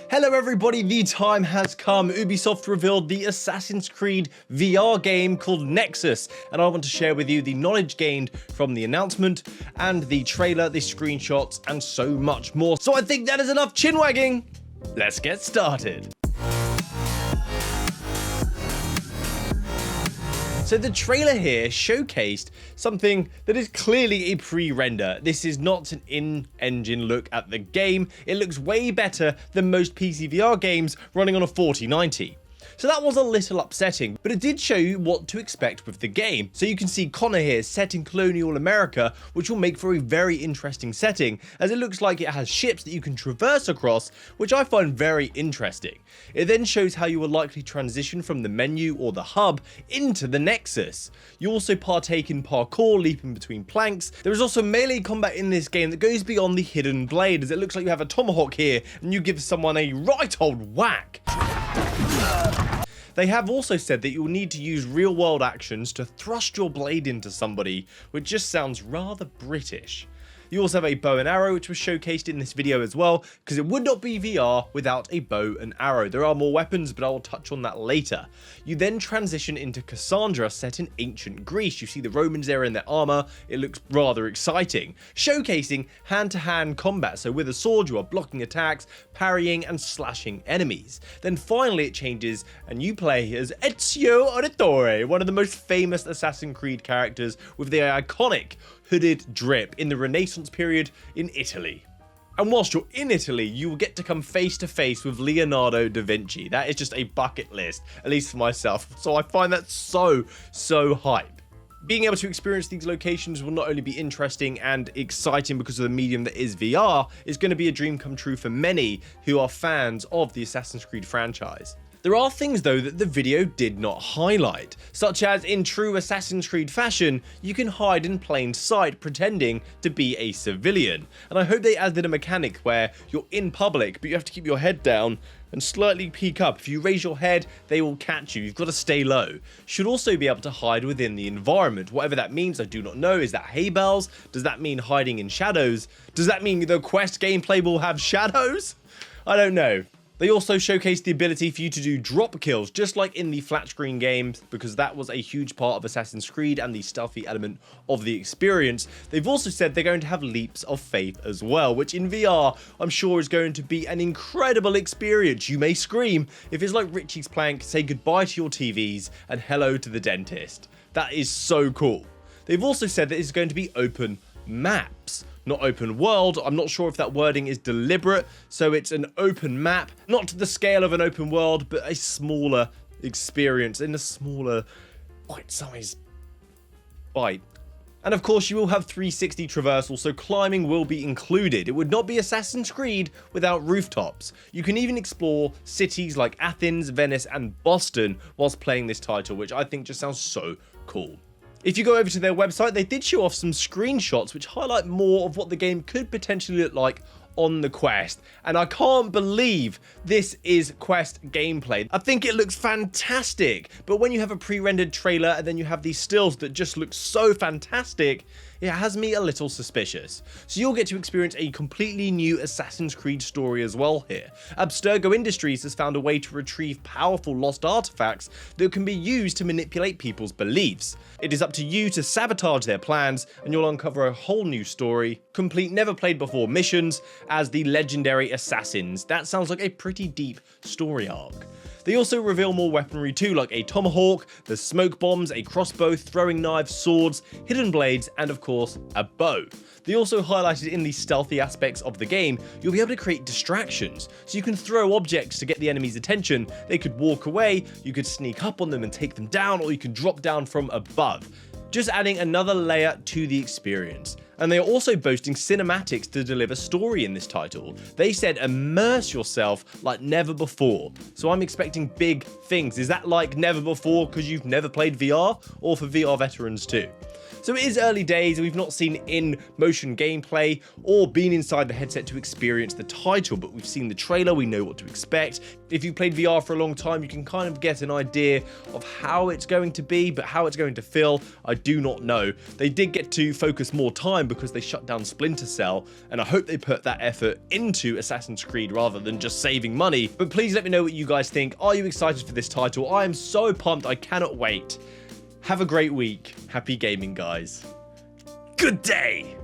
Hello everybody, the time has come. Ubisoft revealed the Assassin's Creed VR game called Nexus, and I want to share with you the knowledge gained from the announcement and the trailer, the screenshots, and so much more. So I think that is enough chin wagging. Let's get started. So the trailer here showcased something that is clearly a pre-render. This is not an in-engine look at the game. It looks way better than most PC VR games running on a 4090. So that was a little upsetting, but it did show you what to expect with the game. So you can see Connor here set in colonial America, which will make for a very interesting setting, as it looks like it has ships that you can traverse across, which I find very interesting. It then shows how you will likely transition from the menu or the hub into the Nexus. You also partake in parkour, leaping between planks. There is also melee combat in this game that goes beyond the hidden blade, as it looks like you have a tomahawk here and you give someone a right old whack. They have also said that you'll need to use real-world actions to thrust your blade into somebody, which just sounds rather British. You also have a bow and arrow, which was showcased in this video as well, because it would not be VR without a bow and arrow. There are more weapons, but I will touch on that later. You then transition into Cassandra, set in ancient Greece. You see the Romans there in their armor. It looks rather exciting, showcasing hand-to-hand combat. So with a sword, you are blocking attacks, parrying and slashing enemies. Then finally it changes and you play as Ezio Auditore, one of the most famous Assassin's Creed characters with the iconic hooded drip in the Renaissance period in Italy. And whilst you're in Italy, you will get to come face to face with Leonardo da Vinci. That is just a bucket list, at least for myself. So I find that so hype. Being able to experience these locations will not only be interesting and exciting because of the medium that is VR, it's going to be a dream come true for many who are fans of the Assassin's Creed franchise. There are things though that the video did not highlight, such as in true Assassin's Creed fashion, you can hide in plain sight pretending to be a civilian. And I hope they added a mechanic where you're in public, but you have to keep your head down and slightly peek up. If you raise your head, they will catch you. You've got to stay low. You should also be able to hide within the environment. Whatever that means, I do not know. Is that hay bales? Does that mean hiding in shadows? Does that mean the quest gameplay will have shadows? I don't know. They also showcased the ability for you to do drop kills, just like in the flat screen games, because that was a huge part of Assassin's Creed and the stealthy element of the experience. They've also said they're going to have leaps of faith as well, which in VR, I'm sure is going to be an incredible experience. You may scream. If it's like Richie's Plank, say goodbye to your TVs and hello to the dentist. That is so cool. They've also said that it's going to be open maps, not open world. I'm not sure if that wording is deliberate. So it's an open map, not to the scale of an open world, but a smaller experience in a smaller bite-sized bite. And of course you will have 360 traversal, so climbing will be included. It would not be Assassin's Creed without rooftops. You can even explore cities like Athens, Venice and Boston whilst playing this title, which I think just sounds so cool. If you go over to their website, they did show off some screenshots which highlight more of what the game could potentially look like on the Quest, and I can't believe this is Quest gameplay. I think it looks fantastic, but when you have a pre-rendered trailer and then you have these stills that just look so fantastic, it has me a little suspicious. So you'll get to experience a completely new Assassin's Creed story as well here. Abstergo Industries has found a way to retrieve powerful lost artifacts that can be used to manipulate people's beliefs. It is up to you to sabotage their plans, and you'll uncover a whole new story, complete never played before missions as the legendary assassins. That sounds like a pretty deep story arc. They also reveal more weaponry too, like a tomahawk, the smoke bombs, a crossbow, throwing knives, swords, hidden blades, and of course, a bow. They also highlighted in the stealthy aspects of the game, you'll be able to create distractions. So you can throw objects to get the enemy's attention. They could walk away, you could sneak up on them and take them down, or you can drop down from above. Just adding another layer to the experience. And they are also boasting cinematics to deliver story in this title. They said immerse yourself like never before. So I'm expecting big things. Is that like never before because you've never played VR, or for VR veterans too? So it is early days, and we've not seen in-motion gameplay or been inside the headset to experience the title, but we've seen the trailer, we know what to expect. If you've played VR for a long time, you can kind of get an idea of how it's going to be, but how it's going to feel, I do not know. They did get to focus more time because they shut down Splinter Cell, and I hope they put that effort into Assassin's Creed rather than just saving money. But please let me know what you guys think. Are you excited for this title? I am so pumped, I cannot wait. Have a great week. Happy gaming, guys. Good day!